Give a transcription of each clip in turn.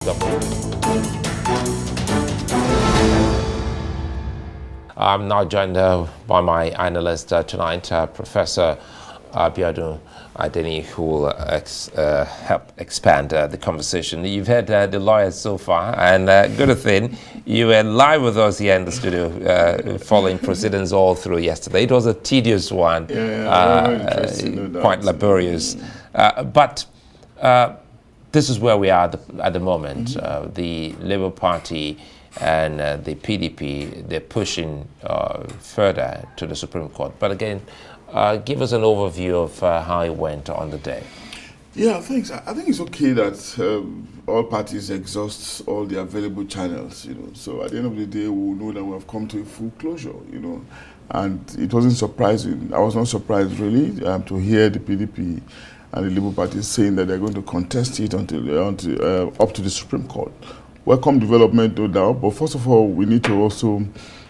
I'm now joined by my analyst tonight, Professor Abiodun Adeniyi, who will help expand the conversation. You've heard the lawyers so far, and good thing, you were live with us here in the studio following proceedings all through yesterday. It was a tedious one, quite laborious, but this is where we are at the moment. The Labour Party and the PDP, they're pushing further to the Supreme Court. But again, give us an overview of how it went on the day. Yeah, thanks. I think it's okay that all parties exhaust all the available channels, So at the end of the day, we'll know that we have come to a full closure, And it wasn't surprising. I was not surprised, really, to hear the PDP and the Labour Party saying that they're going to contest it until up to the Supreme Court. Welcome development, no doubt. But first of all, we need to also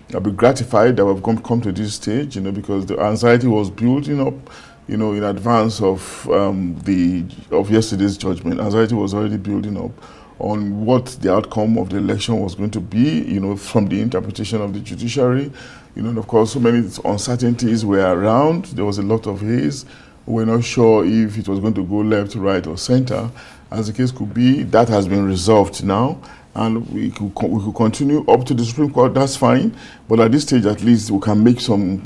be gratified that we've come to this stage, because the anxiety was building up, in advance of yesterday's judgment. Anxiety was already building up on what the outcome of the election was going to be, from the interpretation of the judiciary. And of course, so many uncertainties were around. There was a lot of haze. We're not sure if it was going to go left, right, or center. As the case could be, that has been resolved now, and we could continue up to the Supreme Court. That's fine, but at this stage, at least, we can make some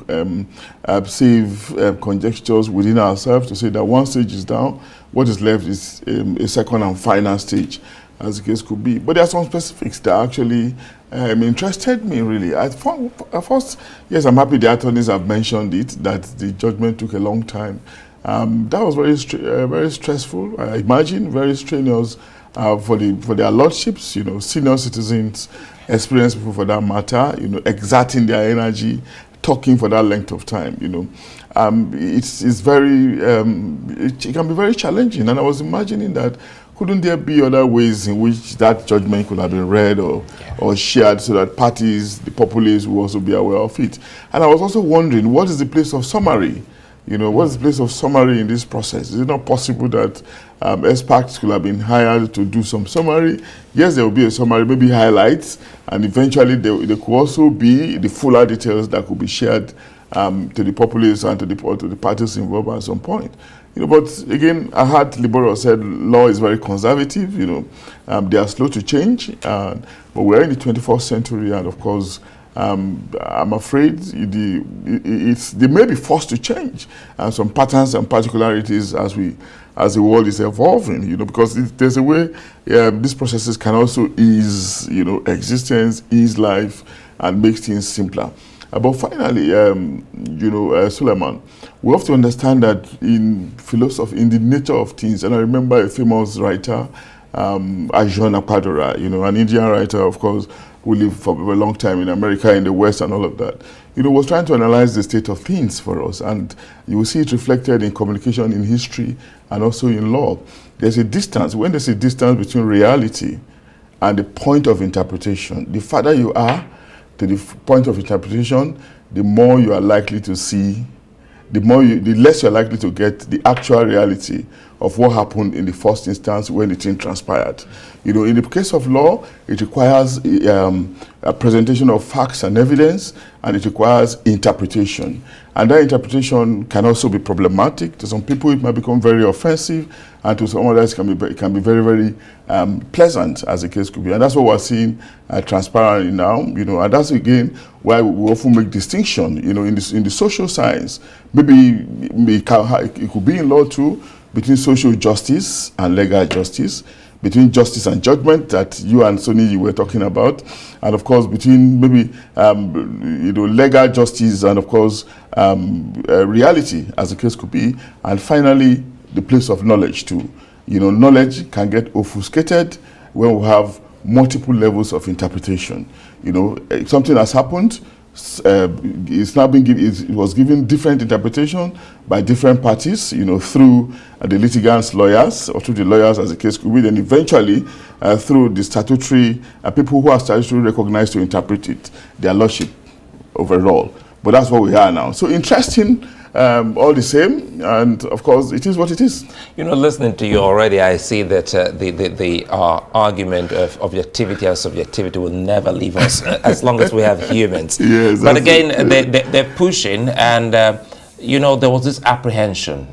safe conjectures within ourselves to say that one stage is down. What is left is a second and final stage, as the case could be. But there are some specifics that actually interested me, really. At first, yes, I'm happy the attorneys have mentioned it, that the judgment took a long time. That was very stressful, I imagine, very strenuous for their lordships, senior citizens, experienced people for that matter, exerting their energy, talking for that length of time, It's very, it can be very challenging, and I was imagining that couldn't there be other ways in which that judgment could have been read or shared so that parties, the populace, will also be aware of it? And I was also wondering, what is the place of summary? What is the place of summary in this process? Is it not possible that experts could have been hired to do some summary? Yes, there will be a summary, maybe highlights, and eventually there could also be the fuller details that could be shared to the populace and to the parties involved at some point. But again, I heard Libero said law is very conservative. They are slow to change, but we're in the 21st century, and of course, I'm afraid they may be forced to change some patterns and particularities as the world is evolving. Because there's a way these processes can also ease, existence, ease life, and make things simpler. But finally, Suleiman, we have to understand that in philosophy, in the nature of things, and I remember a famous writer, Abiodun Adeniyi, an Indian writer, of course, who lived for a long time in America, in the West, and all of that, was trying to analyze the state of things for us. And you will see it reflected in communication, in history, and also in law. There's a distance. When there's a distance between reality and the point of interpretation, the farther you are to the point of interpretation, the more you are likely to see, the less you're likely to get the actual reality of what happened in the first instance when the thing transpired. In the case of law, it requires a presentation of facts and evidence, and it requires interpretation. And that interpretation can also be problematic. To some people, it might become very offensive, and to some others, it can be very, very pleasant, as the case could be. And that's what we're seeing transparently now. And that's again why we often make distinction. In the social science, maybe it could be in law too, between social justice and legal justice, between justice and judgment that you and Sonny you were talking about, and of course between maybe legal justice and of course reality, as the case could be, and finally the place of knowledge too. Knowledge can get obfuscated when we have multiple levels of interpretation. Something has happened. It's now been given. It was given different interpretation by different parties, through the litigants' lawyers or through the lawyers, as the case could be, then eventually through the statutory people who are statutorily recognized to interpret it, their lordship overall. But that's what we are now. So interesting all the same. And of course, it is what it is. You know, listening to you already, I see that the argument of objectivity and subjectivity will never leave us as long as we have humans. Yes, but again, they're pushing, and you know, there was this apprehension,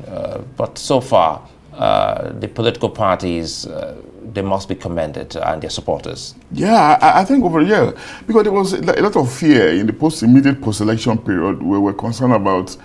but so far, the political parties, they must be commended, and their supporters. Yeah, I think over here, because there was a lot of fear in the immediate post-election period, where we're concerned about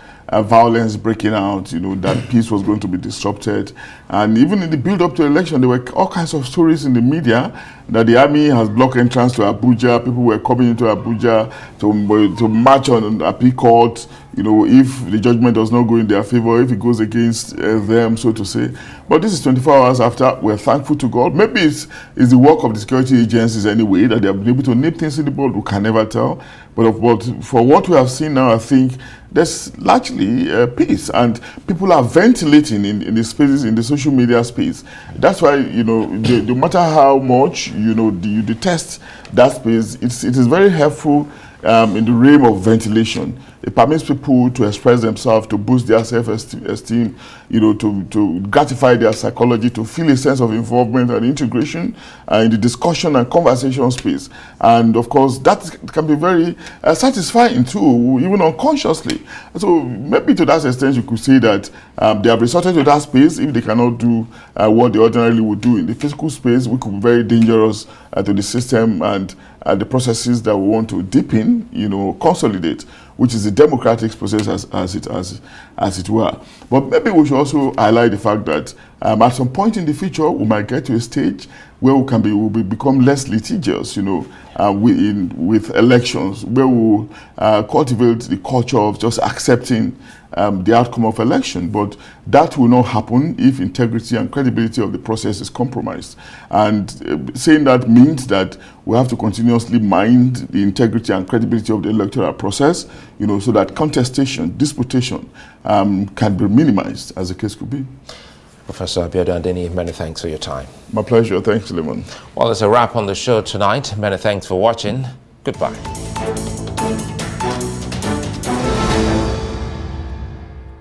violence breaking out, you know, that peace was going to be disrupted. And even in the build-up to the election, there were all kinds of stories in the media that the army has blocked entrance to Abuja. People were coming into Abuja to march on appeal court, you know, if the judgment does not go in their favor, if it goes against them, so to say. But this is 24 hours after. We're thankful to God. Maybe it's the work of the security agencies anyway, that they have been able to nip things in the bud. We can never tell. But for what we have seen now, I think there's largely peace, and people are ventilating in the spaces, in the social media space. That's why, you know, no matter how much, you know, you detest that space, it is very helpful in the realm of ventilation. It permits people to express themselves, to boost their self-esteem, you know, to gratify their psychology, to feel a sense of involvement and integration in the discussion and conversation space. And of course, that can be very satisfying too, even unconsciously. So maybe to that extent, you could say that they have resorted to that space if they cannot do what they ordinarily would do in the physical space, which could be very dangerous to the system and the processes that we want to deepen, you know, consolidate, which is the democratic process as it were. But maybe we should also highlight the fact that at some point in the future, we might get to a stage where we'll become less litigious, you know, with elections, where we'll cultivate the culture of just accepting the outcome of election. But that will not happen if integrity and credibility of the process is compromised. And saying that means that we have to continuously mind the integrity and credibility of the electoral process, you know, so that contestation, disputation can be minimized, as the case could be. Professor Abiodun Adeniyi, many thanks for your time. My pleasure. Thanks, Suleiman. Well, it's a wrap on the show tonight. Many thanks for watching. Goodbye.